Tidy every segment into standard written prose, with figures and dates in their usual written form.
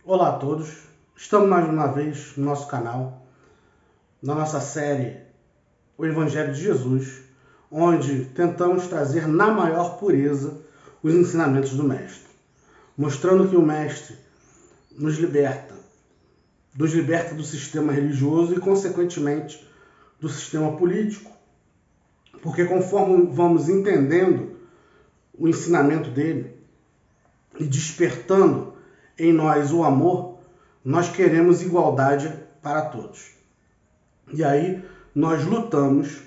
Olá a todos, estamos mais uma vez no nosso canal, na nossa série O Evangelho de Jesus, onde tentamos trazer na maior pureza os ensinamentos do Mestre, mostrando que o Mestre nos liberta do sistema religioso e, consequentemente, do sistema político, porque conforme vamos entendendo o ensinamento dele e despertando em nós o amor, nós queremos igualdade para todos. E aí nós lutamos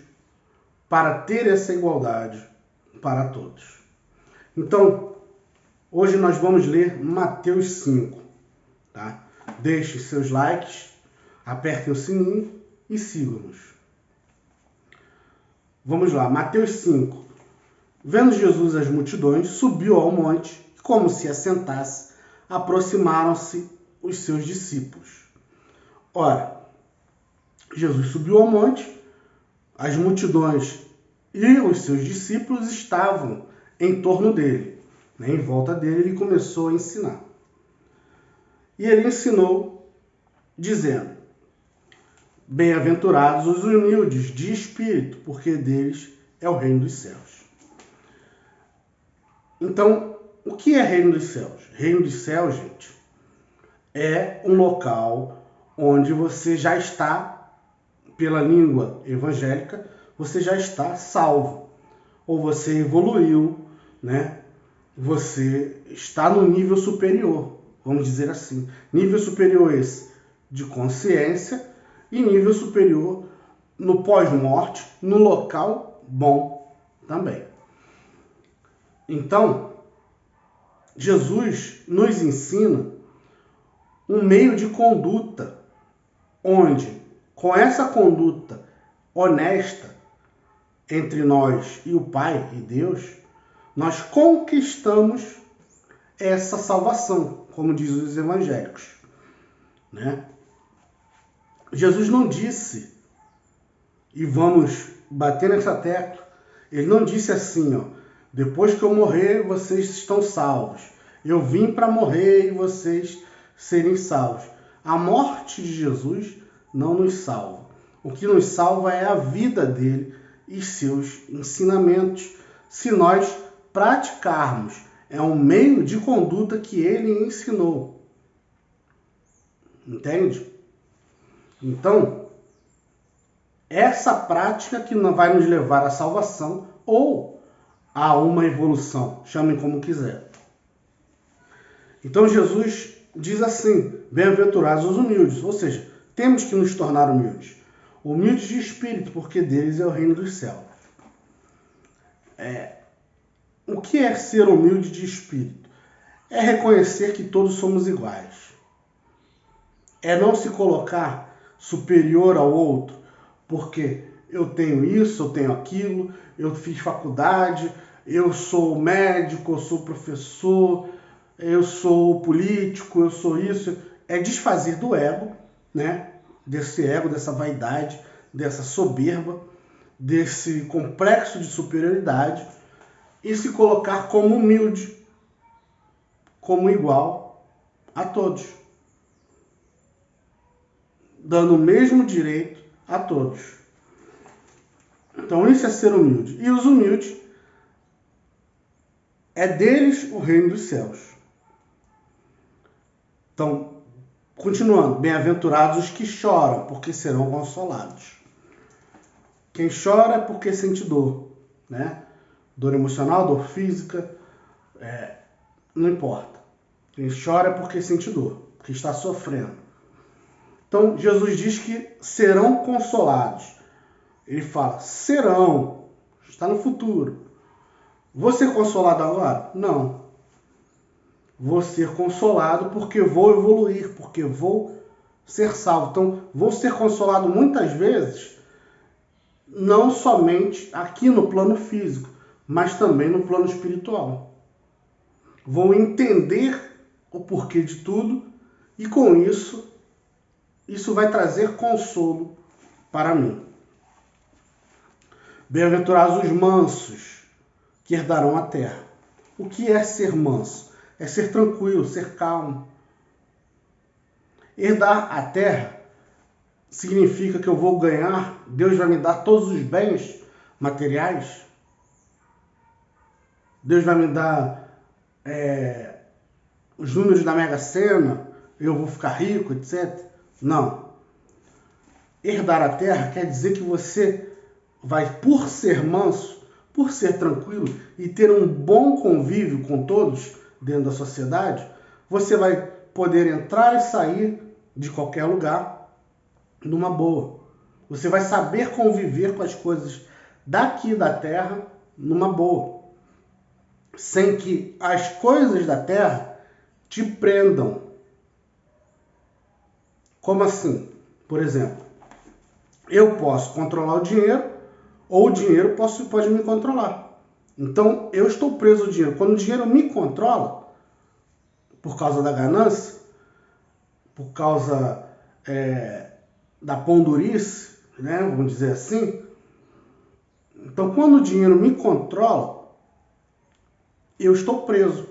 para ter essa igualdade para todos. Então, hoje nós vamos ler Mateus 5. Tá? Deixe seus likes, apertem o sininho e sigam-nos. Vamos lá, Mateus 5. Vendo Jesus as multidões, subiu ao monte e, como se assentasse, aproximaram-se os seus discípulos. Ora, Jesus subiu ao monte, as multidões e os seus discípulos estavam em torno dele. Em volta dele, ele começou a ensinar. E ele ensinou dizendo: Bem-aventurados os humildes de espírito, porque deles é o reino dos céus. Então, o que é reino dos céus? Reino dos céus, gente, é um local onde você já está, pela língua evangélica, você já está salvo. Ou você evoluiu, né? Você está no nível superior, vamos dizer assim. Nível superior esse de consciência e nível superior no pós-morte, no local bom também. Então, Jesus nos ensina um meio de conduta, onde, com essa conduta honesta entre nós e o Pai e Deus, nós conquistamos essa salvação, como diz os evangélicos. Né? Jesus não disse, e vamos bater nessa tecla, ele não disse assim, ó, depois que eu morrer, vocês estão salvos. Eu vim para morrer e vocês serem salvos. A morte de Jesus não nos salva. O que nos salva é a vida dele e seus ensinamentos. Se nós praticarmos, é um meio de conduta que ele ensinou. Entende? Então, essa prática que vai nos levar à salvação ou a uma evolução, chamem como quiser. Então Jesus diz assim: bem-aventurados os humildes, ou seja, temos que nos tornar humildes. Humildes de espírito, porque deles é o reino dos céus. O que é ser humilde de espírito? É reconhecer que todos somos iguais. É não se colocar superior ao outro, porque eu tenho isso, eu tenho aquilo, eu fiz faculdade, eu sou médico, eu sou professor, eu sou político, eu sou isso. É desfazer do ego, né? Desse ego, dessa vaidade, dessa soberba, desse complexo de superioridade e se colocar como humilde, como igual a todos, dando o mesmo direito a todos. Então isso é ser humilde. E os humildes, é deles o reino dos céus. Então, continuando, bem-aventurados os que choram, porque serão consolados. Quem chora é porque sente dor, né? Dor emocional, dor física, não importa. Quem chora é porque sente dor, porque está sofrendo. Então, Jesus diz que serão consolados. Ele fala, serão, está no futuro. Vou ser consolado agora? Não. Vou ser consolado porque vou evoluir, porque vou ser salvo. Então, vou ser consolado muitas vezes, não somente aqui no plano físico, mas também no plano espiritual. Vou entender o porquê de tudo e com isso vai trazer consolo para mim. Bem-aventurados os mansos, que herdarão a terra. O que é ser manso? É ser tranquilo, ser calmo. Herdar a terra significa que eu vou ganhar, Deus vai me dar todos os bens materiais? Deus vai me dar os números da Mega Sena, eu vou ficar rico, etc. Não. Herdar a terra quer dizer que você vai, por ser manso, por ser tranquilo e ter um bom convívio com todos dentro da sociedade, você vai poder entrar e sair de qualquer lugar numa boa. Você vai saber conviver com as coisas daqui da terra numa boa, sem que as coisas da terra te prendam. Como assim? Por exemplo, eu posso controlar o dinheiro ou o dinheiro pode me controlar. Então, eu estou preso ao dinheiro. Quando o dinheiro me controla, por causa da ganância, por causa da pondurice, né, vamos dizer assim. Então, quando o dinheiro me controla, eu estou preso.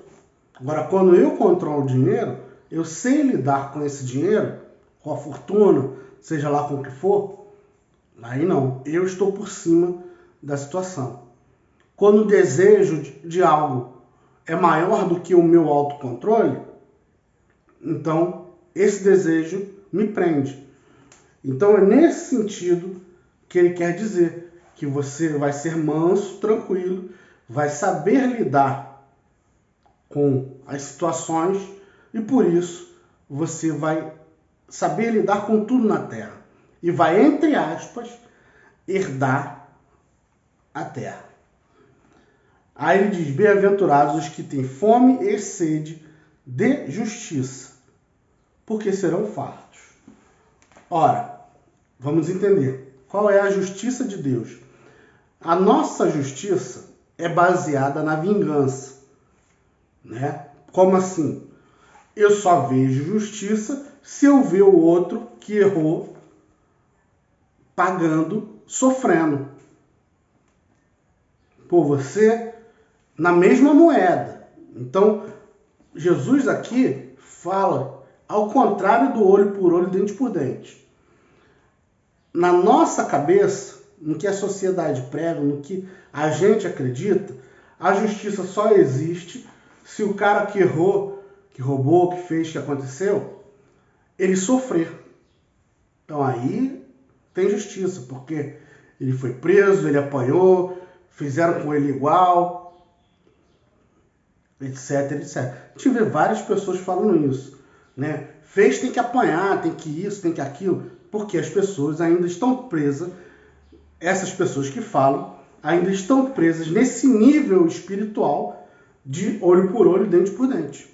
Agora, quando eu controlo o dinheiro, eu sei lidar com esse dinheiro, com a fortuna, seja lá com o que for, aí não, eu estou por cima da situação. Quando o desejo de algo é maior do que o meu autocontrole, então esse desejo me prende. Então é nesse sentido que ele quer dizer que você vai ser manso, tranquilo, vai saber lidar com as situações e por isso você vai saber lidar com tudo na terra e vai, entre aspas, herdar a terra. Aí ele diz: bem-aventurados os que têm fome e sede de justiça, porque serão fartos. Ora, vamos entender qual é a justiça de Deus. A nossa justiça é baseada na vingança, né? Como assim? Eu só vejo justiça se eu ver o outro que errou pagando, sofrendo. Por você, na mesma moeda. Então, Jesus aqui fala ao contrário do olho por olho, dente por dente. Na nossa cabeça, no que a sociedade prega, no que a gente acredita, a justiça só existe se o cara que errou, que roubou, que fez, que aconteceu, ele sofrer. Então aí tem justiça, porque ele foi preso, ele apanhou, fizeram com ele igual, etc, etc. A gente vê várias pessoas falando isso, né? Fez, tem que apanhar, tem que isso, tem que aquilo, porque as pessoas ainda estão presas, essas pessoas que falam, ainda estão presas nesse nível espiritual de olho por olho, dente por dente.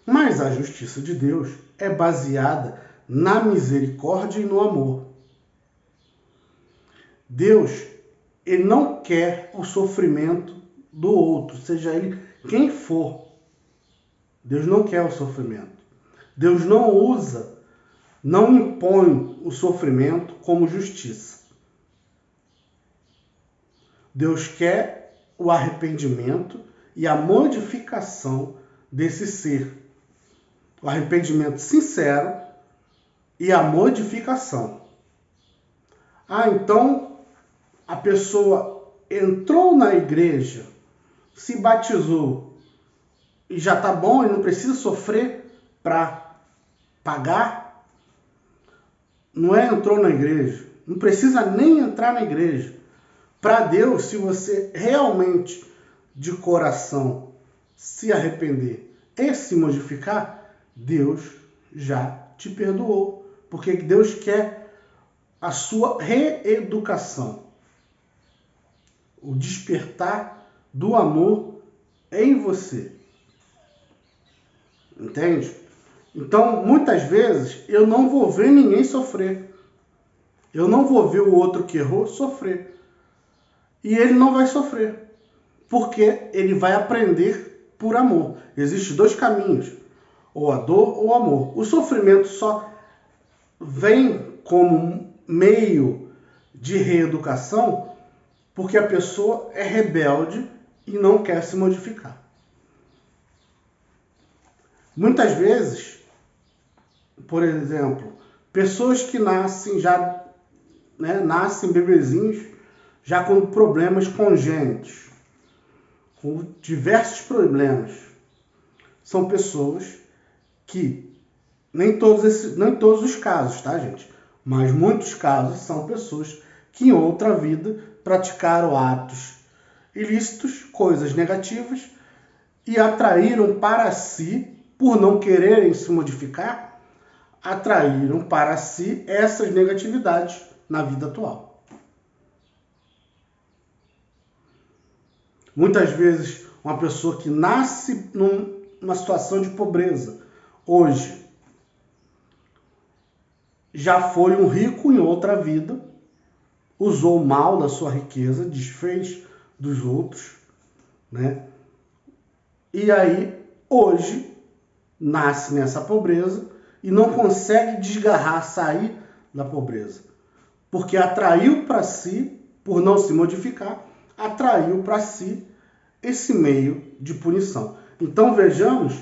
Mas a justiça de Deus é baseada na misericórdia e no amor. Deus, ele não quer o sofrimento do outro, seja ele quem for. Deus não quer o sofrimento. Deus não usa, não impõe o sofrimento como justiça. Deus quer o arrependimento e a modificação desse ser. O arrependimento sincero e a modificação. Então a pessoa entrou na igreja, se batizou e já está bom e não precisa sofrer para pagar. Não entrou na igreja, não precisa nem entrar na igreja. Para Deus, se você realmente de coração se arrepender e se modificar, Deus já te perdoou, porque Deus quer a sua reeducação, o despertar do amor em você. Entende? Então, muitas vezes, eu não vou ver ninguém sofrer. Eu não vou ver o outro que errou sofrer. E ele não vai sofrer, porque ele vai aprender por amor. Existem dois caminhos, ou a dor ou o amor. O sofrimento só vem como meio de reeducação porque a pessoa é rebelde e não quer se modificar. Muitas vezes, por exemplo, pessoas que nascem já, né, nascem bebezinhos já com problemas congênitos, com diversos problemas. São pessoas que, nem todos os casos, tá, gente? Mas muitos casos são pessoas que em outra vida praticaram atos ilícitos, coisas negativas, e atraíram para si, por não quererem se modificar, atraíram para si essas negatividades na vida atual. Muitas vezes, uma pessoa que nasce numa situação de pobreza, hoje, já foi um rico em outra vida, usou mal da sua riqueza, desfez dos outros, né? E aí, hoje, nasce nessa pobreza e não consegue desgarrar, sair da pobreza. Porque atraiu para si, por não se modificar, atraiu para si esse meio de punição. Então vejamos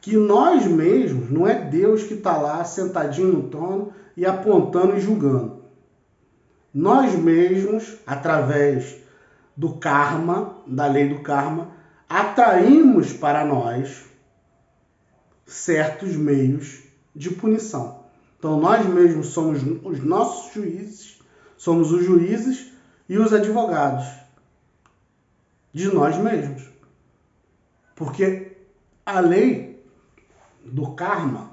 que nós mesmos, não é Deus que está lá sentadinho no trono e apontando e julgando. Nós mesmos, através do karma, da lei do karma, atraímos para nós certos meios de punição. Então nós mesmos somos os nossos juízes, somos os juízes e os advogados de nós mesmos. Porque a lei do karma,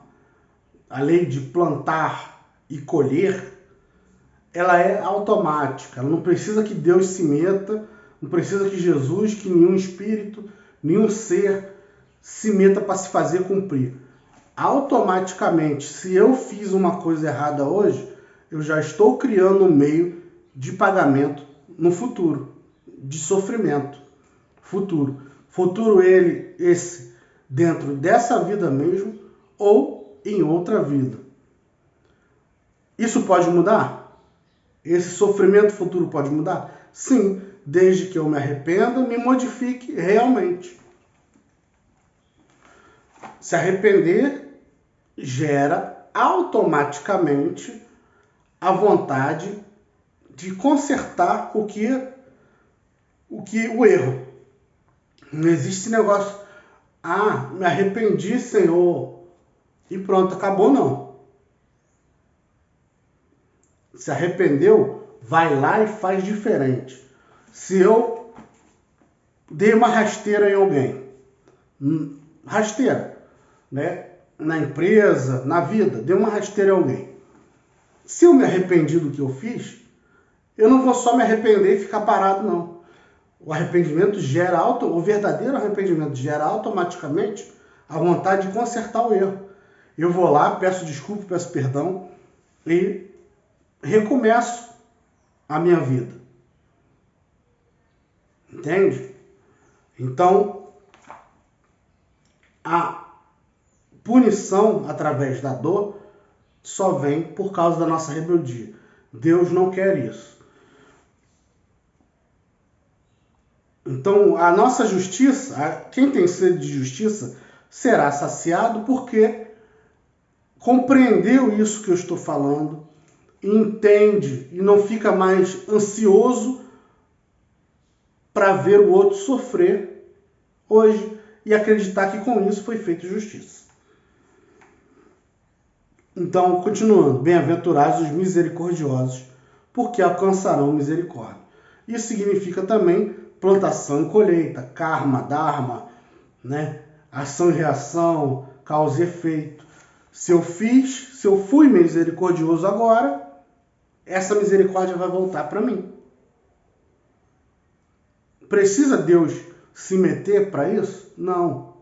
a lei de plantar e colher, ela é automática. Ela não precisa que Deus se meta, não precisa que Jesus, que nenhum espírito, nenhum ser se meta para se fazer cumprir. Automaticamente, se eu fiz uma coisa errada hoje, eu já estou criando um meio de pagamento no futuro, de sofrimento futuro. Futuro esse dentro dessa vida mesmo ou em outra vida. Isso pode mudar? Esse sofrimento futuro pode mudar? Sim, desde que eu me arrependa, me modifique realmente. Se arrepender gera automaticamente a vontade de consertar o erro. Não existe negócio, me arrependi, Senhor, e pronto, acabou, não. Se arrependeu, vai lá e faz diferente. Se eu dei uma rasteira em alguém, rasteira, né? Na empresa, na vida, dei uma rasteira em alguém. Se eu me arrependi do que eu fiz, eu não vou só me arrepender e ficar parado, não. O arrependimento gera o verdadeiro arrependimento gera automaticamente a vontade de consertar o erro. Eu vou lá, peço desculpa, peço perdão e recomeço a minha vida. Entende? Então, a punição através da dor só vem por causa da nossa rebeldia. Deus não quer isso. Então, a nossa justiça, quem tem sede de justiça, será saciado porque compreendeu isso que eu estou falando, entende e não fica mais ansioso para ver o outro sofrer hoje e acreditar que com isso foi feita justiça. Então, continuando, bem-aventurados os misericordiosos, porque alcançarão misericórdia. Isso significa também plantação e colheita, karma, dharma, né? Ação e reação, causa e efeito. Se eu fui misericordioso agora, essa misericórdia vai voltar para mim. Precisa Deus se meter para isso? Não.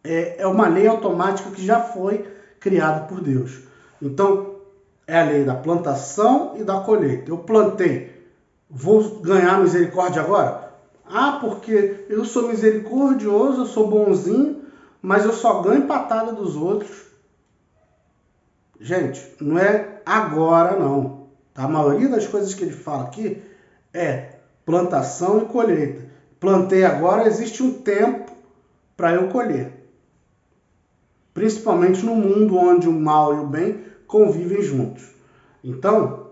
É uma lei automática que já foi criada por Deus. Então, é a lei da plantação e da colheita. Eu plantei, vou ganhar misericórdia agora? Porque eu sou misericordioso, eu sou bonzinho, mas eu só ganho patada dos outros. Gente, não é agora não. A maioria das coisas que ele fala aqui é plantação e colheita. Plantei agora, existe um tempo para eu colher. principalmente no mundo onde o mal e o bem convivem juntos. Então,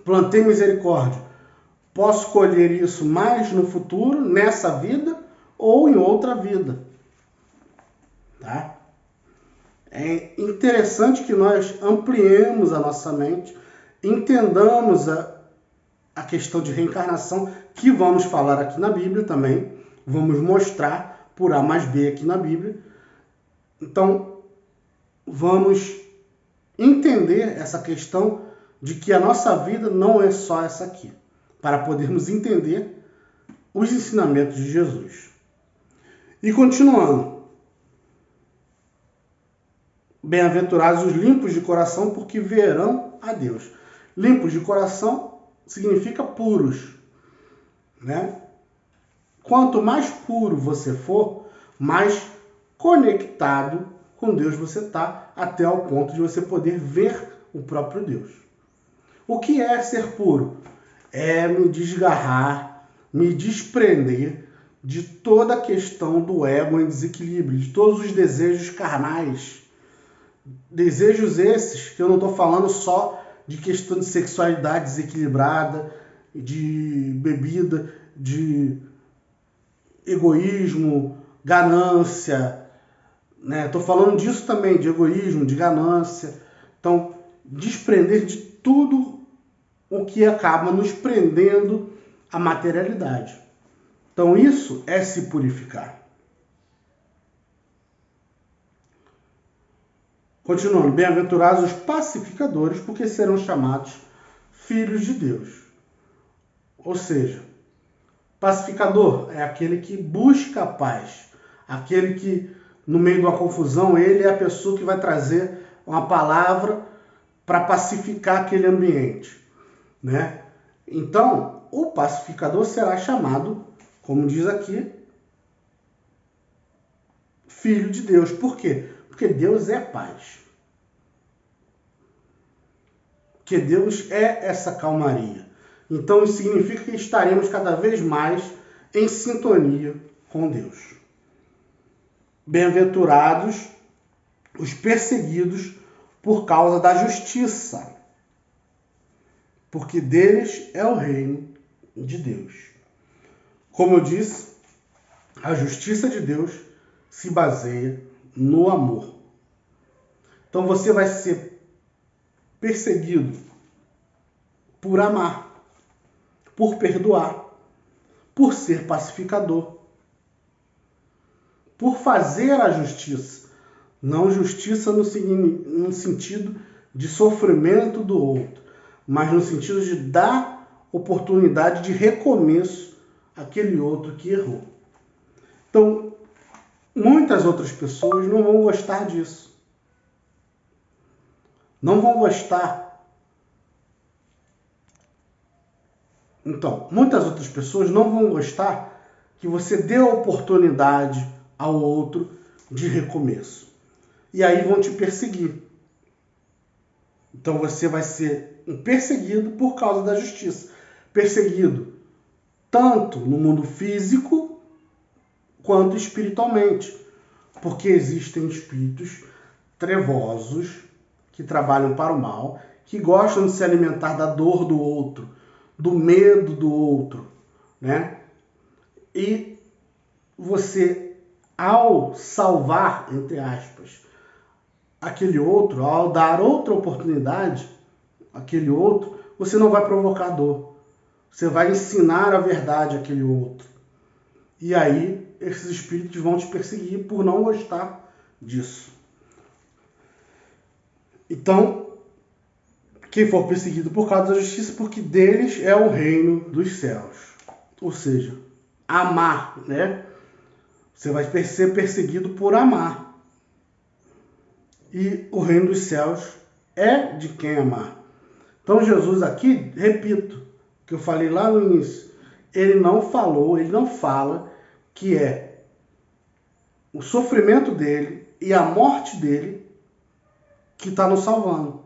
plantei misericórdia. Posso colher isso mais no futuro, nessa vida ou em outra vida. Tá? É interessante que nós ampliemos a nossa mente, entendamos a questão de reencarnação, que vamos falar aqui na Bíblia também. Vamos mostrar por A mais B aqui na Bíblia. Então, vamos entender essa questão de que a nossa vida não é só essa aqui, para podermos entender os ensinamentos de Jesus. E continuando. Bem-aventurados os limpos de coração, porque verão a Deus. Limpos de coração significa puros, né? Quanto mais puro você for, mais conectado com Deus você está, até ao ponto de você poder ver o próprio Deus. O que é ser puro? É me desgarrar, me desprender de toda a questão do ego em desequilíbrio, de todos os desejos carnais. Desejos esses que eu não estou falando só de questão de sexualidade desequilibrada, de bebida, de egoísmo, ganância, né? Estou falando disso também, de egoísmo, de ganância. Então, desprender de tudo o que acaba nos prendendo à materialidade. Então, isso é se purificar. Continuando, bem-aventurados os pacificadores, porque serão chamados filhos de Deus. Ou seja, pacificador é aquele que busca a paz, aquele que, no meio de uma confusão, ele é a pessoa que vai trazer uma palavra para pacificar aquele ambiente, né? Então, o pacificador será chamado, como diz aqui, filho de Deus. Por quê? Porque Deus é paz. Porque Deus é essa calmaria. Então, isso significa que estaremos cada vez mais em sintonia com Deus. Bem-aventurados os perseguidos por causa da justiça, porque deles é o reino de Deus. Como eu disse, a justiça de Deus se baseia no amor. Então você vai ser perseguido por amar, por perdoar, por ser pacificador, por fazer a justiça. Não justiça no sentido de sofrimento do outro, mas no sentido de dar oportunidade de recomeço àquele outro que errou. Então, muitas outras pessoas não vão gostar disso. Não vão gostar. Então, muitas outras pessoas não vão gostar que você dê a oportunidade ao outro de recomeço. E aí vão te perseguir. Então você vai ser um perseguido por causa da justiça. Perseguido tanto no mundo físico quanto espiritualmente. Porque existem espíritos trevosos que trabalham para o mal, que gostam de se alimentar da dor do outro, do medo do outro, né? E você, ao salvar, entre aspas, aquele outro, ao dar outra oportunidade àquele outro, você não vai provocar dor. Você vai ensinar a verdade àquele outro. E aí, esses espíritos vão te perseguir por não gostar disso. Então, quem for perseguido por causa da justiça, porque deles é o reino dos céus. Ou seja, amar, né? Você vai ser perseguido por amar. E o reino dos céus é de quem amar. Então Jesus aqui, repito, que eu falei lá no início, ele não fala que é o sofrimento dele e a morte dele que está nos salvando,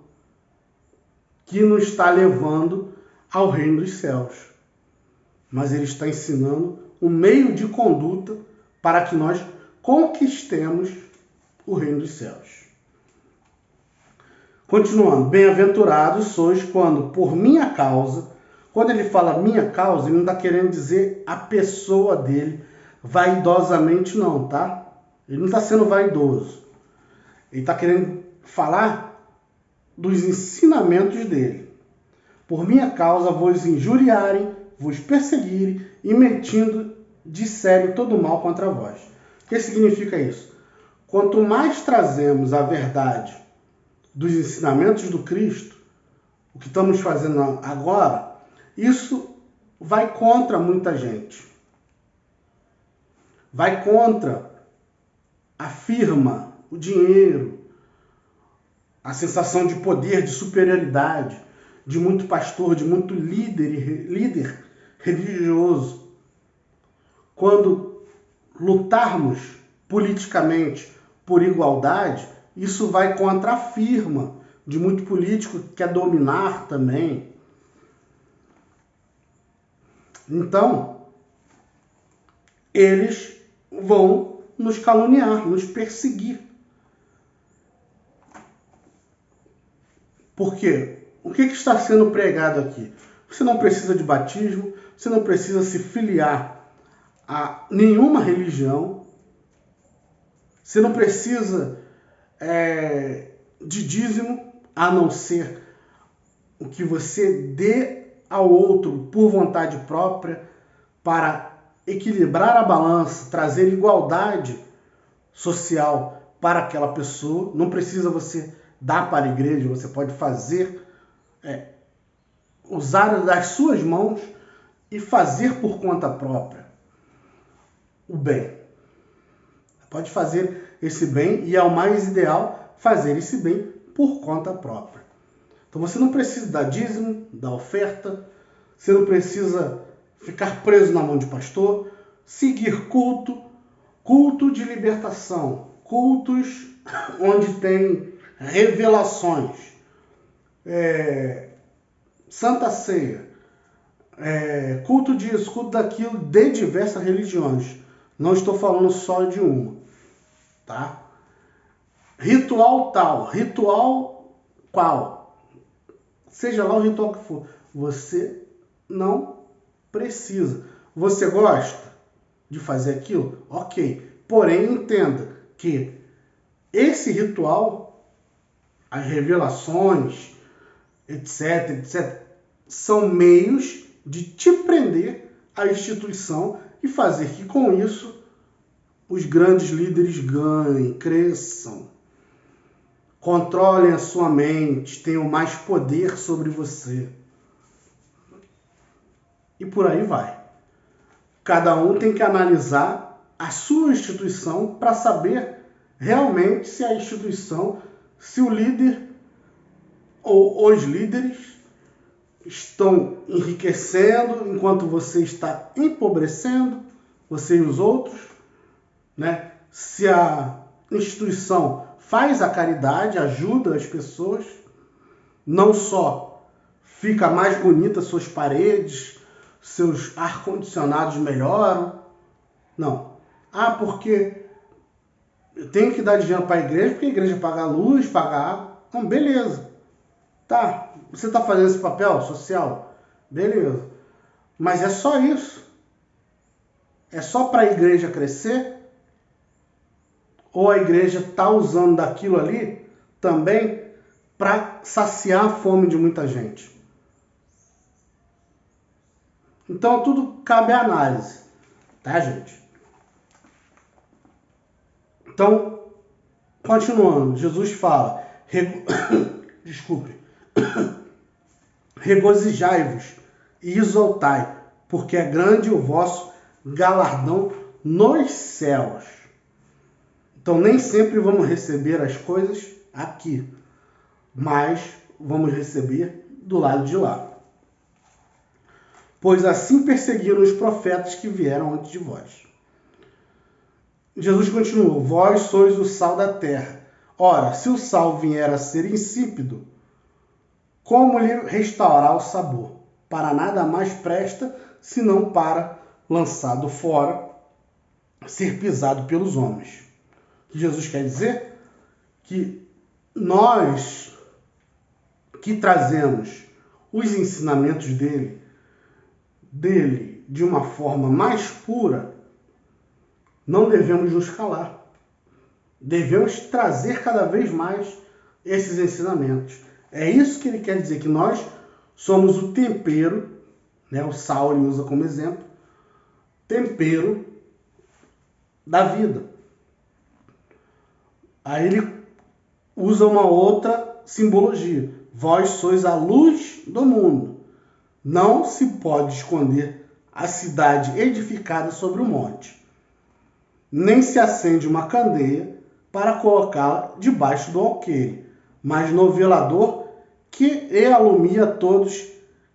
que nos está levando ao reino dos céus. Mas ele está ensinando um meio de conduta para que nós conquistemos o reino dos céus. Continuando, bem-aventurados sois quando, por minha causa, quando ele fala minha causa, ele não está querendo dizer a pessoa dele vaidosamente não, tá? Ele não está sendo vaidoso. Ele está querendo falar dos ensinamentos dele. Por minha causa vos injuriarem, vos perseguirem e mentindo disserem todo mal contra vós. O que significa isso? Quanto mais trazemos a verdade dos ensinamentos do Cristo, o que estamos fazendo agora, isso vai contra muita gente. Vai contra a firma, o dinheiro, a sensação de poder, de superioridade, de muito pastor, de muito líder religioso. Quando lutarmos politicamente por igualdade, isso vai contra a firma de muito político que quer dominar também. Então, eles vão nos caluniar, nos perseguir. Por quê? O que está sendo pregado aqui? Você não precisa de batismo, você não precisa se filiar a nenhuma religião, você não precisa de dízimo, a não ser o que você dê ao outro por vontade própria, para equilibrar a balança, trazer igualdade social para aquela pessoa. Não precisa você dar para a igreja, você pode fazer, usar das suas mãos e fazer por conta própria o bem. Pode fazer esse bem, e é o mais ideal fazer esse bem por conta própria. Então você não precisa dar dízimo, dar oferta, você não precisa ficar preso na mão de pastor, seguir culto de libertação, cultos onde tem revelações, Santa Ceia, culto disso, culto daquilo, de diversas religiões. Não estou falando só de uma, tá? Ritual tal, ritual qual, seja lá o ritual que for, você não precisa. Você gosta de fazer aquilo? Ok. Porém, entenda que esse ritual, as revelações, etc., são meios de te prender à instituição e fazer que com isso os grandes líderes ganhem, cresçam, controlem a sua mente, tenham mais poder sobre você. E por aí vai. Cada um tem que analisar a sua instituição para saber realmente se a instituição, se o líder ou os líderes estão enriquecendo enquanto você está empobrecendo, você e os outros, né? Se a instituição faz a caridade, ajuda as pessoas, não só fica mais bonita suas paredes, seus ar-condicionados melhoram, não. Porque eu tenho que dar dinheiro para a igreja, porque a igreja paga a luz, paga a água. Então, beleza. Tá, você está fazendo esse papel social? Beleza. Mas é só isso? É só para a igreja crescer? Ou a igreja está usando daquilo ali também para saciar a fome de muita gente? Então, tudo cabe à análise. Tá, gente? Então, continuando, Jesus fala, desculpe, regozijai-vos e exultai, porque é grande o vosso galardão nos céus. Então, nem sempre vamos receber as coisas aqui, mas vamos receber do lado de lá. Pois assim perseguiram os profetas que vieram antes de vós. Jesus continuou, vós sois o sal da terra. Ora, se o sal vier a ser insípido, como lhe restaurar o sabor? Para nada mais presta, senão para, lançado fora, ser pisado pelos homens. O que Jesus quer dizer? que nós que trazemos os ensinamentos dele de uma forma mais pura, não devemos nos calar. Devemos trazer cada vez mais esses ensinamentos. É isso que ele quer dizer, que nós somos o tempero, né? O sal ele usa como exemplo, tempero da vida. Aí ele usa uma outra simbologia. Vós sois a luz do mundo. Não se pode esconder a cidade edificada sobre o monte. Nem se acende uma candeia para colocá-la debaixo do alqueire, mas no velador que alumia todos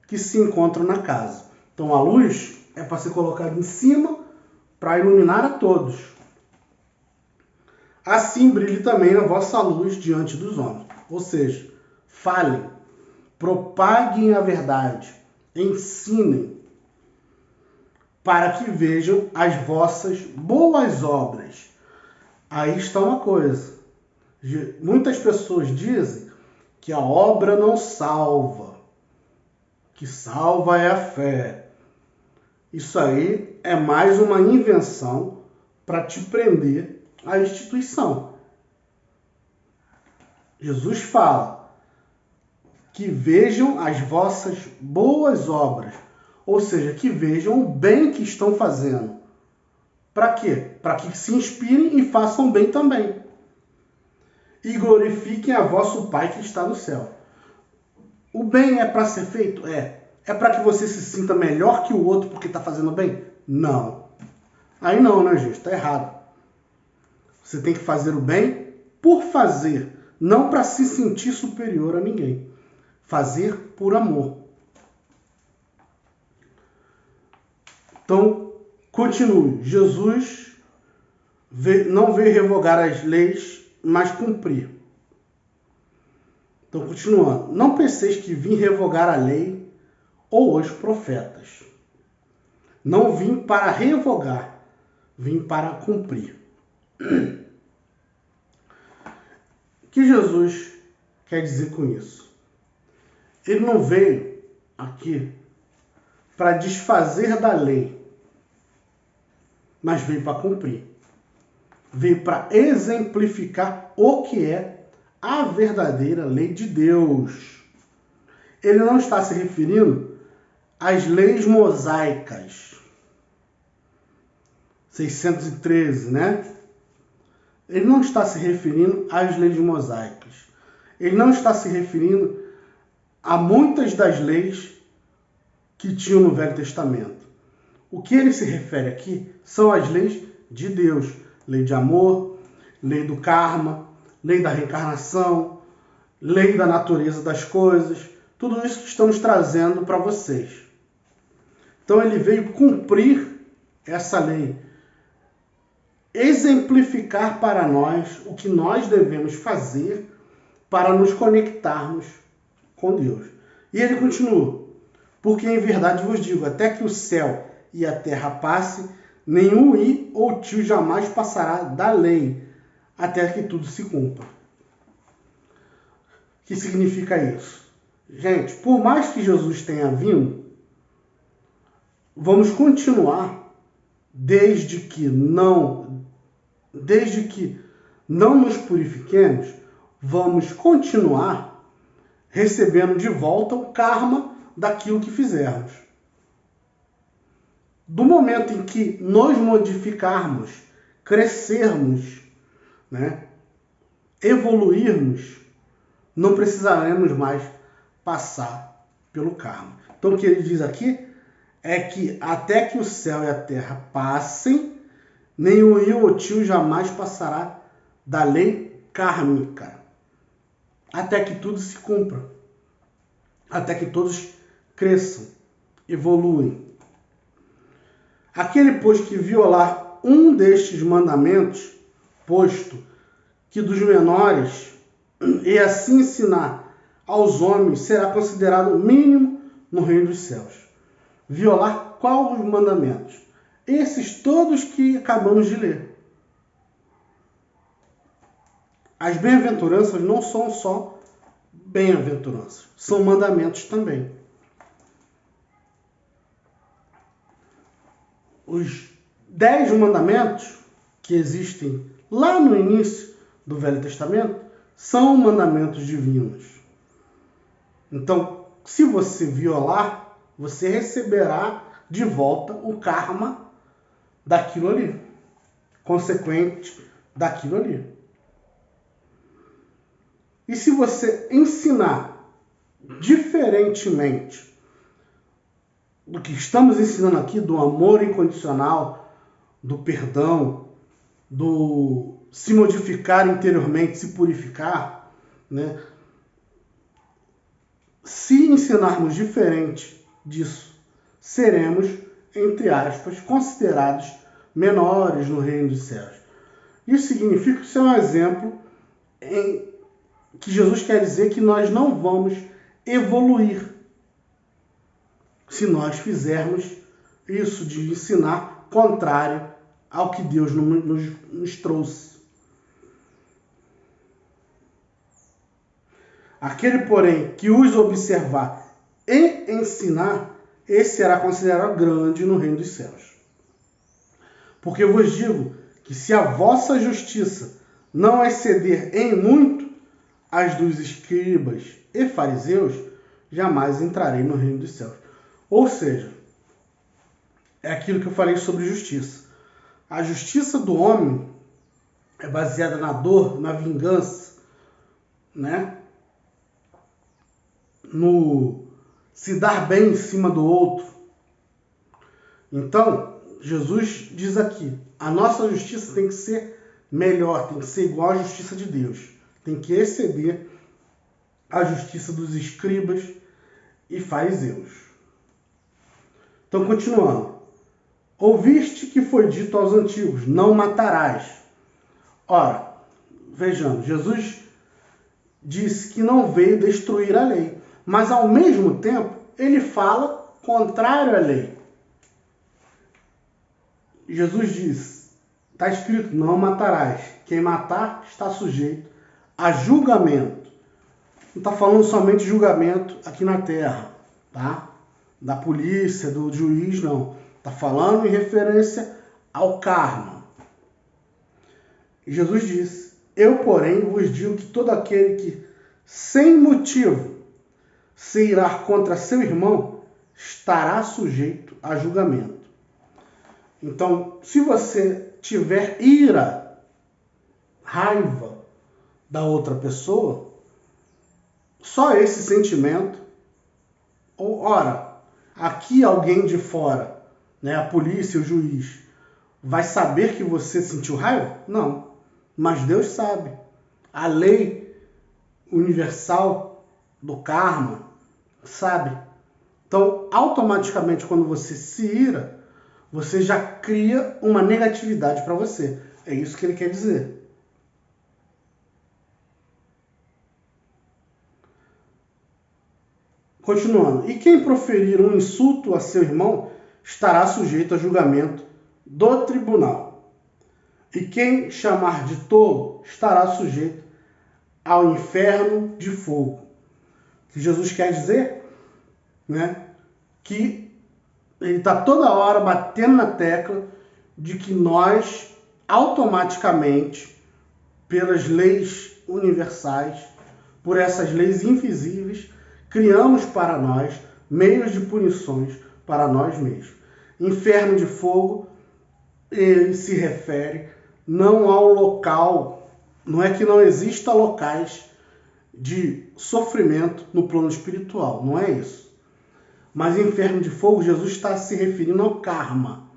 que se encontram na casa. Então a luz é para ser colocada em cima para iluminar a todos. Assim brilhe também a vossa luz diante dos homens. Ou seja, falem, propaguem a verdade, ensinem, para que vejam as vossas boas obras. Aí está uma coisa. Muitas pessoas dizem que a obra não salva, que salva é a fé. Isso aí é mais uma invenção para te prender à instituição. Jesus fala que vejam as vossas boas obras, ou seja, que vejam o bem que estão fazendo. Para quê? Para que se inspirem e façam bem também. E glorifiquem a vosso Pai que está no céu. O bem é para ser feito? É. É para que você se sinta melhor que o outro porque está fazendo bem? Não. Aí não, né, gente? Está errado. Você tem que fazer o bem por fazer, não para se sentir superior a ninguém. Fazer por amor. Então, continue. Jesus não veio revogar as leis, mas cumprir. Então, continuando. Não penseis que vim revogar a lei ou os profetas. Não vim para revogar, vim para cumprir. O que Jesus quer dizer com isso? Ele não veio aqui para desfazer da lei, mas veio para cumprir. Veio para exemplificar o que é a verdadeira lei de Deus. Ele não está se referindo às leis mosaicas. 613, né? Ele não está se referindo às leis mosaicas. Ele não está se referindo a muitas das leis que tinham no Velho Testamento. O que ele se refere aqui são as leis de Deus. Lei de amor, lei do karma, lei da reencarnação, lei da natureza das coisas. Tudo isso que estamos trazendo para vocês. Então ele veio cumprir essa lei. Exemplificar para nós o que nós devemos fazer para nos conectarmos com Deus. E ele continua. Porque em verdade vos digo, até que o céu e a terra passe, nenhum i ou tio jamais passará da lei, até que tudo se cumpra. O que significa isso? Gente, por mais que Jesus tenha vindo, vamos continuar desde que não nos purifiquemos, vamos continuar recebendo de volta o karma daquilo que fizermos. Do momento em que nos modificarmos, crescermos, né, evoluirmos, não precisaremos mais passar pelo karma. Então o que ele diz aqui é que até que o céu e a terra passem, nenhum eu ou tio jamais passará da lei kármica, até que tudo se cumpra, até que todos cresçam, evoluem. Aquele, pois, que violar um destes mandamentos, posto que dos menores, e assim ensinar aos homens, será considerado mínimo no reino dos céus. Violar qual os mandamentos? Esses todos que acabamos de ler. as bem-aventuranças não são só bem-aventuranças, são mandamentos também. Os 10 mandamentos que existem lá no início do Velho Testamento são mandamentos divinos. Então, se você violar, você receberá de volta o karma daquilo ali, consequente daquilo ali. E se você ensinar diferentemente do que estamos ensinando aqui, do amor incondicional, do perdão, do se modificar interiormente, se purificar, né? Se ensinarmos diferente disso, seremos, entre aspas, considerados menores no reino dos céus. Isso significa que isso é um exemplo em que Jesus quer dizer que nós não vamos evoluir se nós fizermos isso de ensinar contrário ao que Deus nos trouxe. Aquele, porém, que os observar e ensinar, esse será considerado grande no reino dos céus. Porque eu vos digo que se a vossa justiça não exceder em muito as dos escribas e fariseus, jamais entrarei no reino dos céus. Ou seja, é aquilo que eu falei sobre justiça. A justiça do homem é baseada na dor, na vingança, né? No se dar bem em cima do outro. Então, Jesus diz aqui, a nossa justiça tem que ser melhor, tem que ser igual à justiça de Deus. Tem que exceder a justiça dos escribas e fariseus. Então, continuando. Ouviste que foi dito aos antigos, não matarás. Ora, vejamos, Jesus disse que não veio destruir a lei, mas ao mesmo tempo ele fala contrário à lei. Jesus disse, está escrito, não matarás. Quem matar está sujeito a julgamento. Não está falando somente de julgamento aqui na terra, tá? Da polícia, do juiz, não. Está falando em referência ao karma. E Jesus disse, eu, porém, vos digo que todo aquele que, sem motivo, se irá contra seu irmão, estará sujeito a julgamento. Então, se você tiver ira, raiva da outra pessoa, só esse sentimento, ora, aqui alguém de fora, né, a polícia, o juiz, vai saber que você sentiu raiva? Não, mas Deus sabe. A lei universal do karma sabe. Então, automaticamente, quando você se ira, você já cria uma negatividade para você. É isso que ele quer dizer. Continuando. E quem proferir um insulto a seu irmão estará sujeito a julgamento do tribunal. E quem chamar de tolo estará sujeito ao inferno de fogo. O que Jesus quer dizer, né, que ele está toda hora batendo na tecla de que nós, automaticamente, pelas leis universais, por essas leis invisíveis, criamos para nós meios de punições para nós mesmos. Inferno de fogo, ele se refere não ao local, não é que não exista locais de sofrimento no plano espiritual, não é isso. Mas inferno de fogo, Jesus está se referindo ao karma.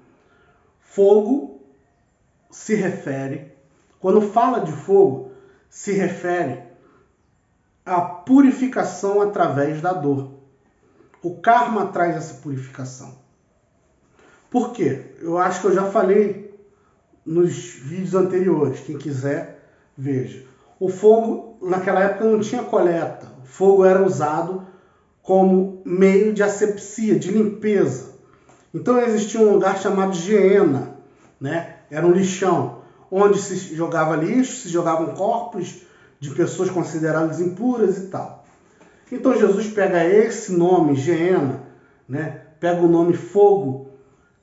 Fogo se refere, quando fala de fogo, se refere à purificação através da dor. O karma traz essa purificação. Por quê? Eu acho que eu já falei nos vídeos anteriores. Quem quiser, veja. O fogo, naquela época, não tinha coleta. O fogo era usado como meio de asepsia, de limpeza. Então existia um lugar chamado Geena, né? Era um lixão, onde se jogava lixo, se jogavam corpos de pessoas consideradas impuras e tal. Então Jesus pega esse nome, Geena, né? Pega o nome fogo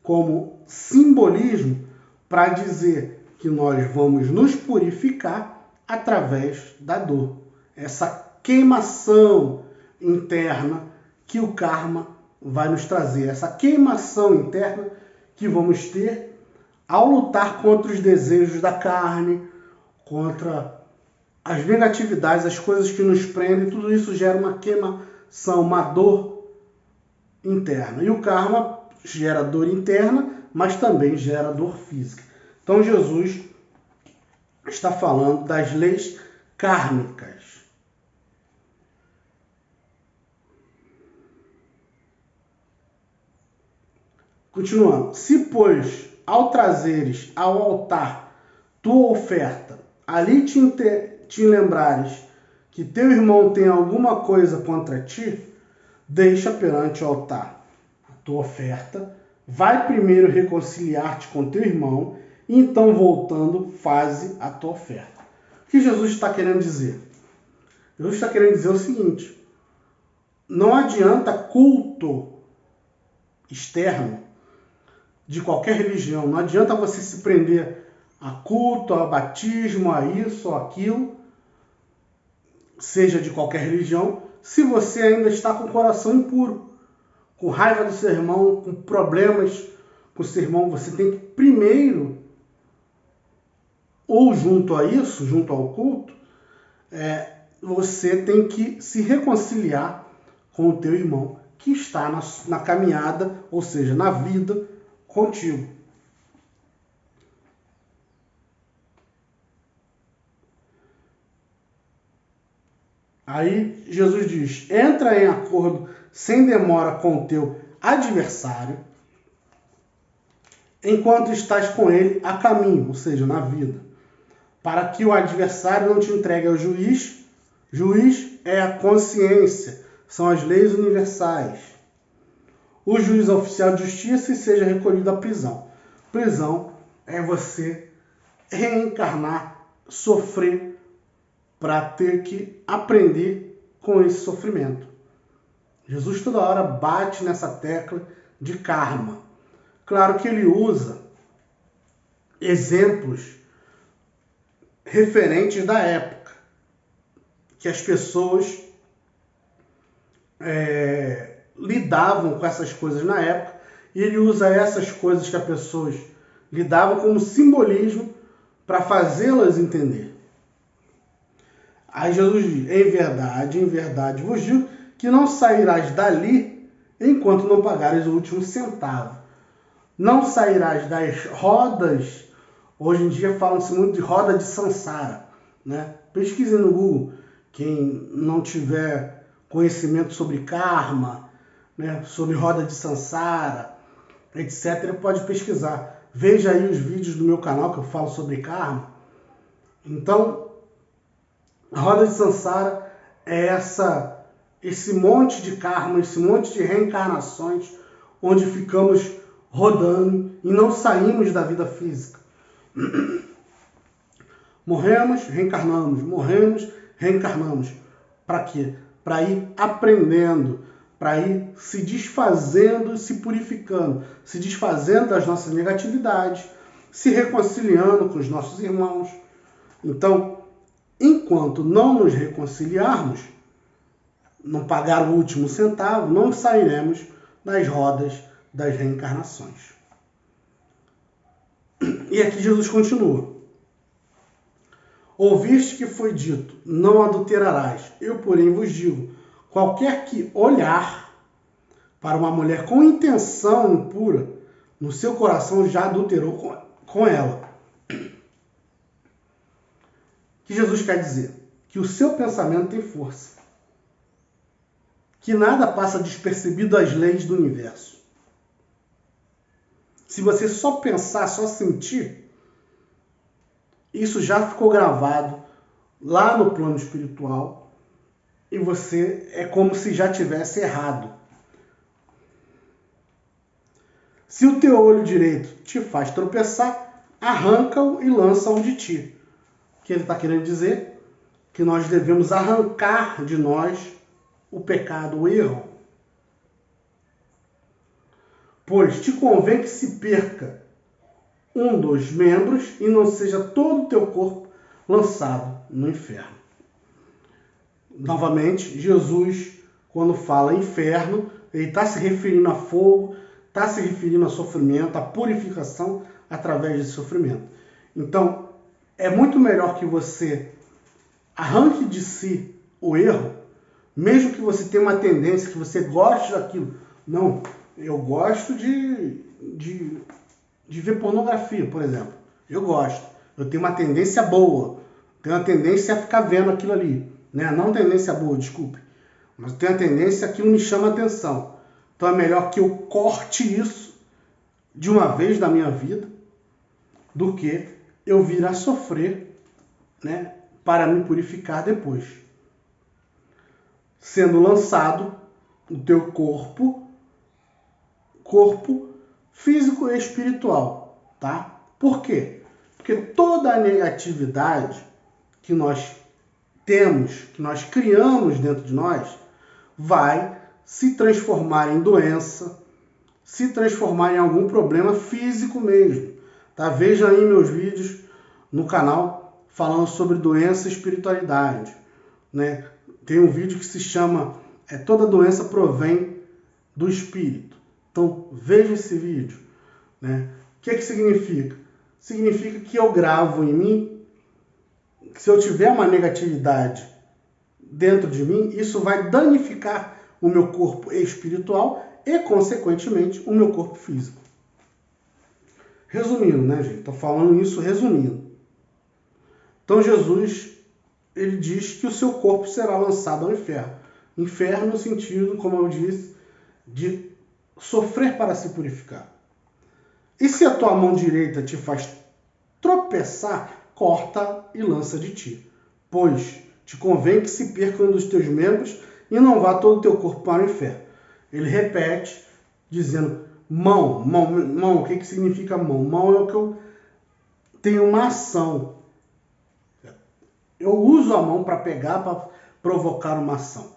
como simbolismo para dizer que nós vamos nos purificar através da dor. Essa queimação interna que o karma vai nos trazer. Essa queimação interna que vamos ter ao lutar contra os desejos da carne, contra as negatividades, as coisas que nos prendem. Tudo isso gera uma queimação, uma dor interna. E o karma gera dor interna, mas também gera dor física. Então Jesus está falando das leis kármicas. Continuando. Se, pois, ao trazeres ao altar tua oferta, ali te lembrares que teu irmão tem alguma coisa contra ti, deixa perante o altar a tua oferta, vai primeiro reconciliar-te com teu irmão, e então, voltando, faze a tua oferta. O que Jesus está querendo dizer? Jesus está querendo dizer o seguinte: não adianta culto externo de qualquer religião, não adianta você se prender a culto, a batismo, a isso ou aquilo, seja de qualquer religião, se você ainda está com o coração impuro, com raiva do seu irmão, com problemas com o seu irmão. Você tem que primeiro, ou junto a isso, junto ao culto, você tem que se reconciliar com o teu irmão que está na caminhada, ou seja, na vida contigo. Aí Jesus diz: entra em acordo sem demora com o teu adversário, enquanto estás com ele a caminho, ou seja, na vida, para que o adversário não te entregue ao juiz. Juiz é a consciência, são as leis universais. O juiz oficial de justiça e seja recolhido à prisão. Prisão é você reencarnar, sofrer, para ter que aprender com esse sofrimento. Jesus toda hora bate nessa tecla de karma. Claro que ele usa exemplos referentes da época, que as pessoas lidavam com essas coisas na época, e ele usa essas coisas que as pessoas lidavam como simbolismo para fazê-las entender. Aí Jesus diz: em verdade vos digo que não sairás dali enquanto não pagares o último centavo. Não sairás das rodas. Hoje em dia fala-se muito de roda de Sansara, né? Pesquise no Google. Quem não tiver conhecimento sobre karma, né, sobre roda de Sansara, etc., pode pesquisar. Veja aí os vídeos do meu canal que eu falo sobre karma. Então, a roda de Sansara é esse monte de karma, esse monte de reencarnações, onde ficamos rodando e não saímos da vida física. Morremos, reencarnamos. Para quê? Para ir aprendendo, para ir se desfazendo e se purificando, se desfazendo das nossas negatividades, se reconciliando com os nossos irmãos. Então, enquanto não nos reconciliarmos, não pagar o último centavo, não sairemos das rodas das reencarnações. E aqui Jesus continua: ouviste que foi dito, não adulterarás. Eu, porém, vos digo, qualquer que olhar para uma mulher com intenção impura, no seu coração já adulterou com ela. O que Jesus quer dizer? Que o seu pensamento tem força. Que nada passa despercebido às leis do universo. Se você só pensar, só sentir, isso já ficou gravado lá no plano espiritual e você é como se já tivesse errado. Se o teu olho direito te faz tropeçar, arranca-o e lança-o de ti. O que ele está querendo dizer? que nós devemos arrancar de nós o pecado, o erro. Pois te convém que se perca um dos membros e não seja todo o teu corpo lançado no inferno. Novamente, Jesus, quando fala inferno, ele está se referindo a fogo, está se referindo a sofrimento, a purificação através de sofrimento. Então, é muito melhor que você arranque de si o erro, mesmo que você tenha uma tendência, que você goste daquilo. Não, eu gosto de ver pornografia, por exemplo. Eu gosto. Eu tenho uma tendência boa. Tenho uma tendência a ficar vendo aquilo ali. Né? Não tendência boa, desculpe. Mas eu tenho a tendência, aquilo me chama atenção. Então é melhor que eu corte isso de uma vez da minha vida do que eu vir a sofrer, né, para me purificar depois. Sendo lançado no teu corpo físico e espiritual, tá? Por quê? Porque toda a negatividade que nós temos, que nós criamos dentro de nós, vai se transformar em doença, se transformar em algum problema físico mesmo. Tá? Veja aí meus vídeos no canal falando sobre doença e espiritualidade. Né? Tem um vídeo que se chama Toda Doença Provém do Espírito. Então veja esse vídeo. Né? O que significa? Significa que eu gravo em mim, que se eu tiver uma negatividade dentro de mim, isso vai danificar o meu corpo espiritual e, consequentemente, o meu corpo físico. Resumindo, né, gente? Estou falando isso resumindo. Então, Jesus, ele diz que o seu corpo será lançado ao inferno. Inferno no sentido, como eu disse, de sofrer para se purificar. E se a tua mão direita te faz tropeçar, corta e lança de ti. Pois te convém que se perca um dos teus membros e não vá todo o teu corpo para o inferno. Ele repete, dizendo, mão, o que significa mão? Mão é o que eu tenho uma ação. Eu uso a mão para pegar, para provocar uma ação.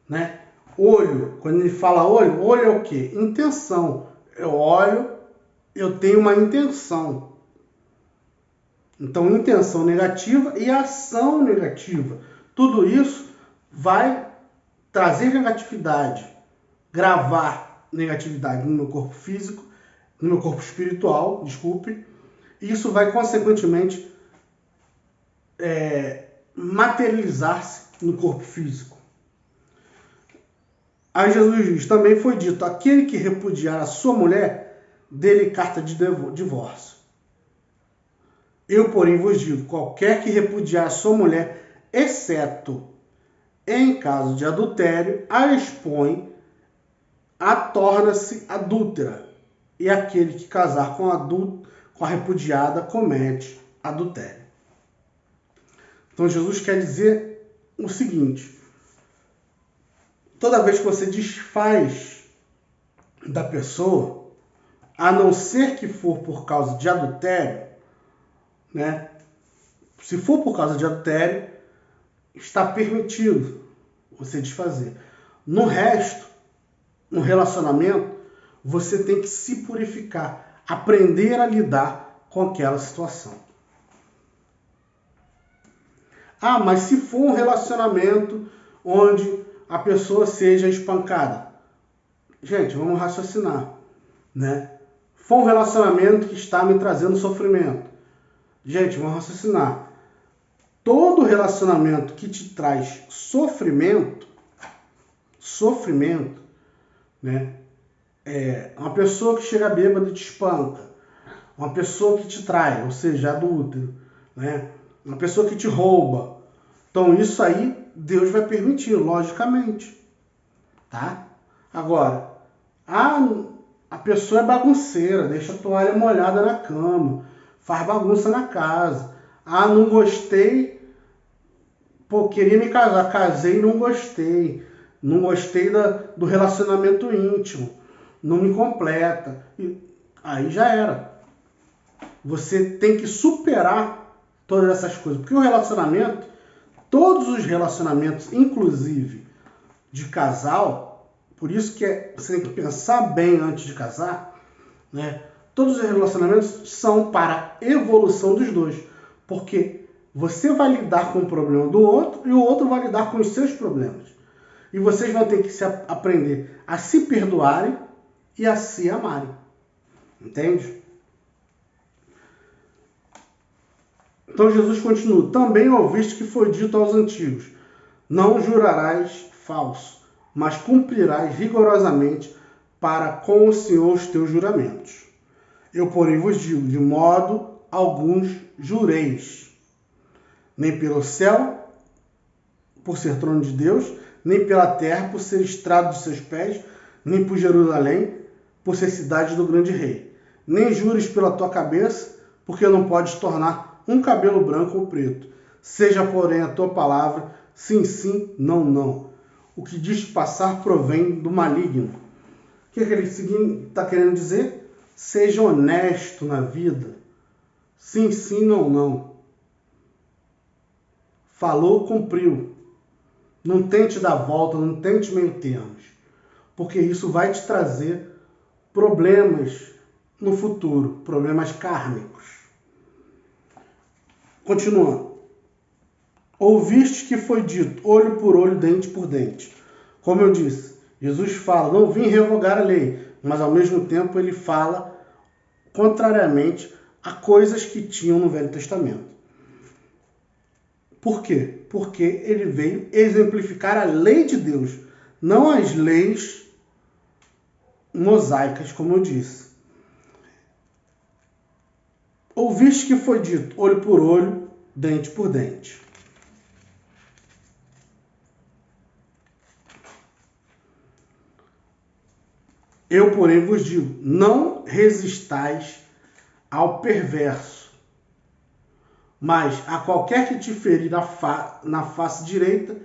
Né? Olho, quando ele fala olho é o quê? Intenção. Eu olho, eu tenho uma intenção. Então, intenção negativa e ação negativa. Tudo isso vai trazer negatividade, gravar negatividade no meu corpo físico, no meu corpo espiritual, desculpe. E isso vai, consequentemente, materializar-se no corpo físico. Aí Jesus diz, também foi dito, aquele que repudiar a sua mulher, dê-lhe carta de divórcio. Eu, porém, vos digo, qualquer que repudiar a sua mulher, exceto em caso de adultério, a expõe, a torna-se adúltera. E aquele que casar com a repudiada comete adultério. Então Jesus quer dizer o seguinte, toda vez que você desfaz da pessoa, a não ser que for por causa de adultério, né? Se for por causa de adultério, está permitido você desfazer. No resto, no relacionamento, você tem que se purificar, aprender a lidar com aquela situação. Ah, mas se for um relacionamento onde a pessoa seja espancada. Gente, vamos raciocinar, né? For um relacionamento que está me trazendo sofrimento. Gente, vamos raciocinar. Todo relacionamento que te traz sofrimento, né? Uma pessoa que chega bêbada e te espanca, uma pessoa que te trai, ou seja, adúltero, né? Uma pessoa que te rouba. Então isso aí Deus vai permitir, logicamente, tá? Agora, a pessoa é bagunceira, deixa a toalha molhada na cama, faz bagunça na casa. Ah, não gostei, pô, queria me casar, casei e não gostei. Não gostei do relacionamento íntimo, não me completa. E aí já era. Você tem que superar todas essas coisas, porque o relacionamento todos os relacionamentos, inclusive de casal, por isso que você tem que pensar bem antes de casar, né? Todos os relacionamentos são para a evolução dos dois, porque você vai lidar com o problema do outro e o outro vai lidar com os seus problemas. E vocês vão ter que aprender a se perdoarem e a se amarem. Entende? Então Jesus continua. Também ouviste que foi dito aos antigos: não jurarás falso, mas cumprirás rigorosamente para com o Senhor os teus juramentos. Eu, porém, vos digo, de modo alguns jureis, nem pelo céu, por ser trono de Deus, nem pela terra, por ser estrado de seus pés, nem por Jerusalém, por ser cidade do grande rei. Nem jures pela tua cabeça, porque não podes tornar um cabelo branco ou preto. Seja, porém, a tua palavra, sim, sim, não, não. O que diz passar provém do maligno. O que ele está querendo dizer? Seja honesto na vida. Sim, sim, não, não. Falou, cumpriu. Não tente dar volta, não tente meio termos. Porque isso vai te trazer problemas no futuro, problemas kármicos. Continuando. Ouviste que foi dito, olho por olho, dente por dente. Como eu disse, Jesus fala, não vim revogar a lei, mas ao mesmo tempo ele fala contrariamente a coisas que tinham no Velho Testamento. Por quê? Porque ele veio exemplificar a lei de Deus, não as leis mosaicas, como eu disse. Ouviste que foi dito, olho por olho, dente por dente. Eu, porém, vos digo, não resistais ao perverso, mas a qualquer que te ferir na face direita,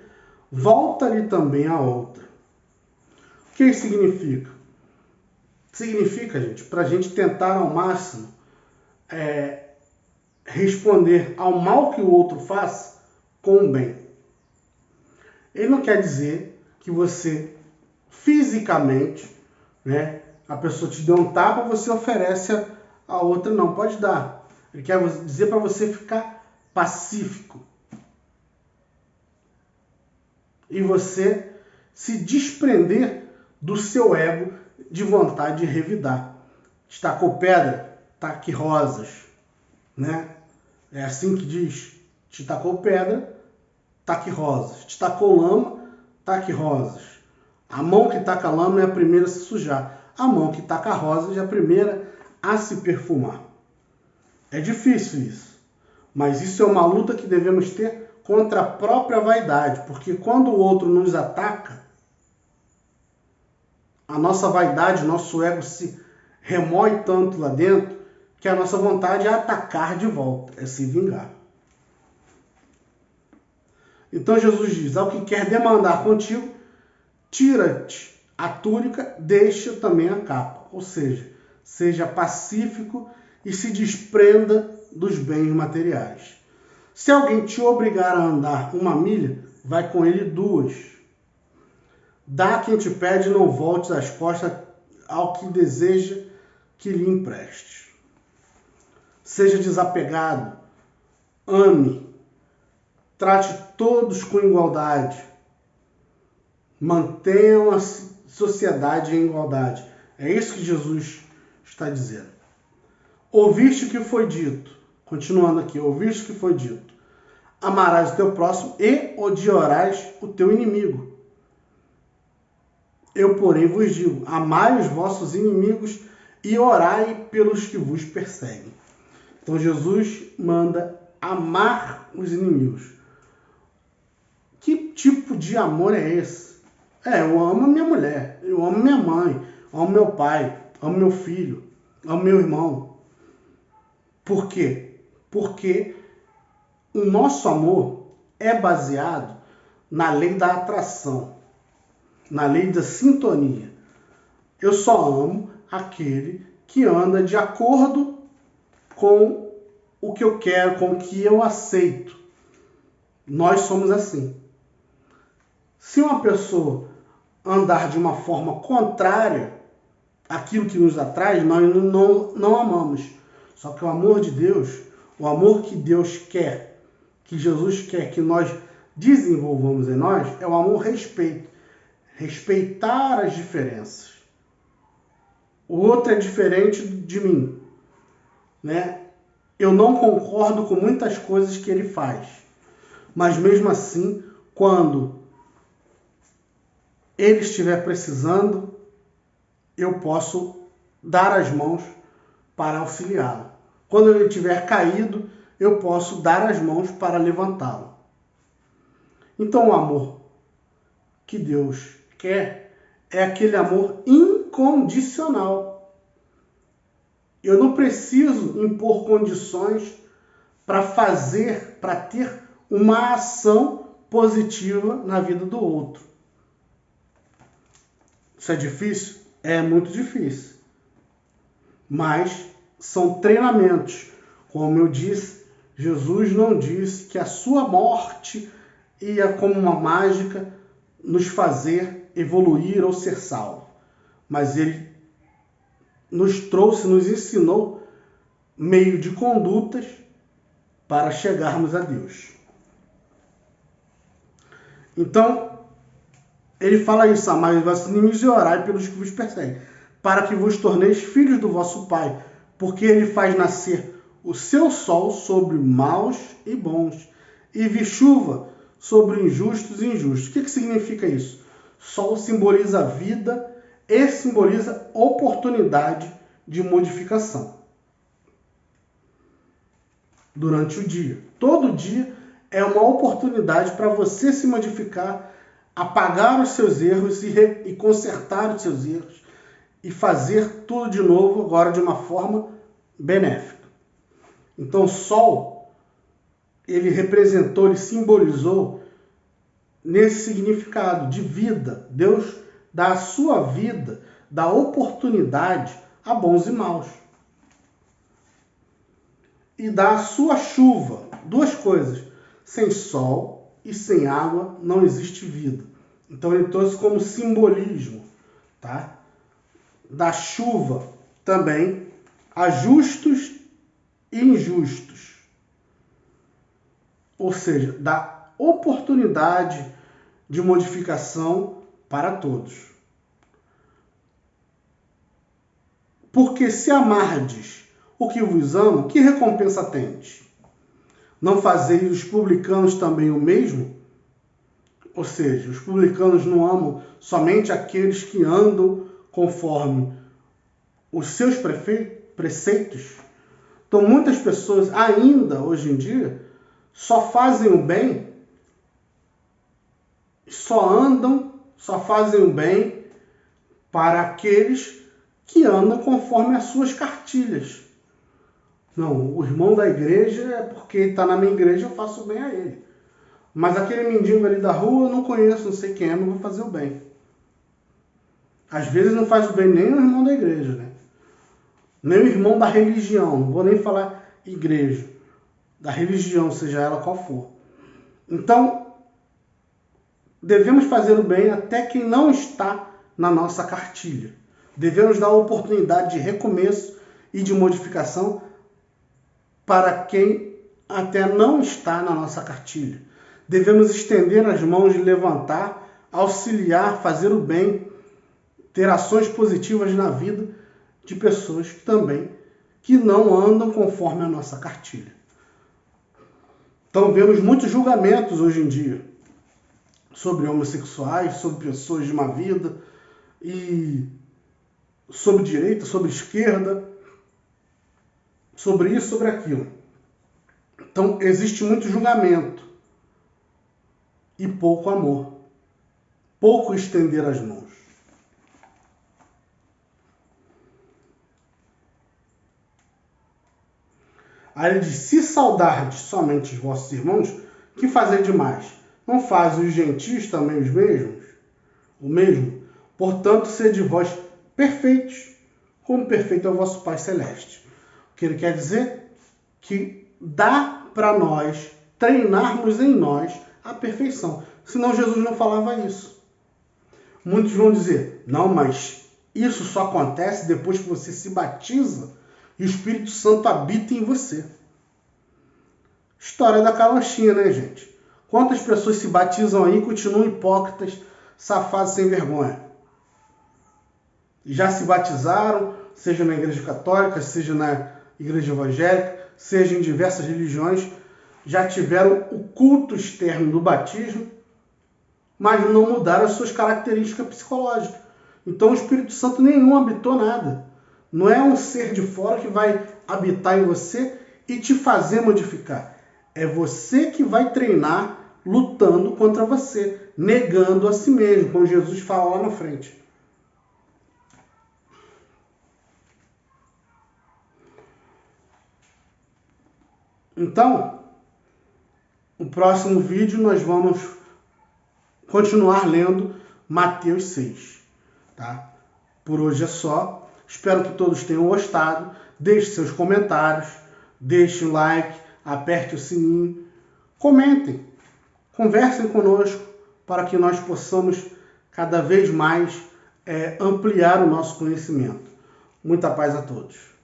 volta-lhe também a outra. O que isso significa? Significa, gente, para a gente tentar ao máximo responder ao mal que o outro faz com o bem. Ele não quer dizer que você fisicamente, né, a pessoa te deu um tapa, você oferece a outra, não pode dar. Ele quer dizer para você ficar pacífico. E você se desprender do seu ego de vontade de revidar. Estacou pedra, taque rosas. Né? É assim que diz. Te tacou pedra, taque rosas. Te tacou lama, taque rosas. A mão que taca lama é a primeira a se sujar. A mão que taca rosas é a primeira a se perfumar. É difícil isso. Mas isso é uma luta que devemos ter contra a própria vaidade. Porque quando o outro nos ataca, a nossa vaidade, nosso ego se remói tanto lá dentro que a nossa vontade é atacar de volta, é se vingar. Então Jesus diz, ao que quer demandar contigo, tira-te a túnica, deixa também a capa. Ou seja pacífico e se desprenda dos bens materiais. Se alguém te obrigar a andar 1 milha, vai com ele 2. Dá a quem te pede, não voltes as costas ao que deseja que lhe empreste. Seja desapegado, ame, trate todos com igualdade, mantenham a sociedade em igualdade. É isso que Jesus está dizendo. Ouviste o que foi dito, continuando aqui, ouviste o que foi dito, amarás o teu próximo e odiarás o teu inimigo. Eu, porém, vos digo, amai os vossos inimigos e orai pelos que vos perseguem. Então, Jesus manda amar os inimigos. Que tipo de amor é esse? Eu amo a minha mulher, eu amo minha mãe, amo meu pai, amo meu filho, amo meu irmão. Por quê? Porque o nosso amor é baseado na lei da atração, na lei da sintonia. Eu só amo aquele que anda de acordo com o que eu quero, com o que eu aceito. Nós somos assim. Se uma pessoa andar de uma forma contrária àquilo que nos atrai, nós não amamos. Só que o amor de Deus, o amor que Deus quer, que Jesus quer que nós desenvolvamos em nós, é o amor respeito. Respeitar as diferenças. O outro é diferente de mim, né? Eu não concordo com muitas coisas que ele faz, mas mesmo assim, quando ele estiver precisando, eu posso dar as mãos para auxiliá-lo. Quando ele estiver caído, eu posso dar as mãos para levantá-lo. Então, o amor que Deus quer é aquele amor incondicional. Eu não preciso impor condições para ter uma ação positiva na vida do outro. Isso é difícil? É muito difícil. Mas são treinamentos. Como eu disse, Jesus não disse que a sua morte ia como uma mágica nos fazer evoluir ou ser salvo. Mas ele nos trouxe, nos ensinou meio de condutas para chegarmos a Deus. Então, ele fala isso: amai os vossos inimigos e orai pelos que vos perseguem, para que vos torneis filhos do vosso Pai, porque ele faz nascer o seu sol sobre maus e bons, e vi chuva sobre injustos e injustos. O que significa isso? Sol simboliza vida e simboliza oportunidade de modificação. Durante o dia. Todo dia é uma oportunidade para você se modificar, apagar os seus erros e consertar os seus erros e fazer tudo de novo, agora de uma forma benéfica. Então, o sol, ele representou, ele simbolizou nesse significado de vida. Deus dá a sua vida, dá oportunidade a bons e maus. E dá a sua chuva. Duas coisas. Sem sol e sem água não existe vida. Então ele trouxe como simbolismo, tá? Da chuva também a justos e injustos. Ou seja, dá oportunidade de modificação para todos. Porque se amardes o que vos amo, que recompensa tendes? Não fazeis os publicanos também o mesmo? Ou seja, os publicanos não amam somente aqueles que andam conforme os seus preceitos? Então, muitas pessoas ainda, hoje em dia, só fazem o bem, só fazem o bem para aqueles que andam conforme as suas cartilhas. Não, o irmão da igreja é porque ele está na minha igreja, eu faço bem a ele. Mas aquele mendigo ali da rua eu não conheço, não sei quem é, não vou fazer o bem. Às vezes não faz o bem nem o irmão da igreja, né? Nem o irmão da religião, não vou nem falar igreja, da religião, seja ela qual for. Então, devemos fazer o bem até quem não está na nossa cartilha. Devemos dar oportunidade de recomeço e de modificação para quem até não está na nossa cartilha. Devemos estender as mãos e levantar, auxiliar, fazer o bem, ter ações positivas na vida de pessoas também que não andam conforme a nossa cartilha. Então vemos muitos julgamentos hoje em dia sobre homossexuais, sobre pessoas de má vida, e sobre direita, sobre esquerda, sobre isso, sobre aquilo. Então existe muito julgamento e pouco amor, pouco estender as mãos. Aí ele diz: se saudardes somente os vossos irmãos, que fazer demais? Não fazem os gentios também os mesmos? O mesmo? Portanto, sede vós perfeitos, como perfeito é o vosso Pai Celeste. O que ele quer dizer? Que dá para nós treinarmos em nós a perfeição. Senão Jesus não falava isso. Muitos vão dizer, não, mas isso só acontece depois que você se batiza e o Espírito Santo habita em você. História da carochinha, né, gente? Quantas pessoas se batizam aí e continuam hipócritas, safados, sem vergonha? Já se batizaram, seja na igreja católica, seja na igreja evangélica, seja em diversas religiões, já tiveram o culto externo do batismo, mas não mudaram as suas características psicológicas. Então o Espírito Santo nenhum habitou nada. Não é um ser de fora que vai habitar em você e te fazer modificar. É você que vai treinar lutando contra você, negando a si mesmo, como Jesus fala lá na frente. Então, no próximo vídeo nós vamos continuar lendo Mateus 6. Tá? Por hoje é só. Espero que todos tenham gostado. Deixe seus comentários, deixe o like, aperte o sininho, comentem, conversem conosco para que nós possamos cada vez mais ampliar o nosso conhecimento. Muita paz a todos.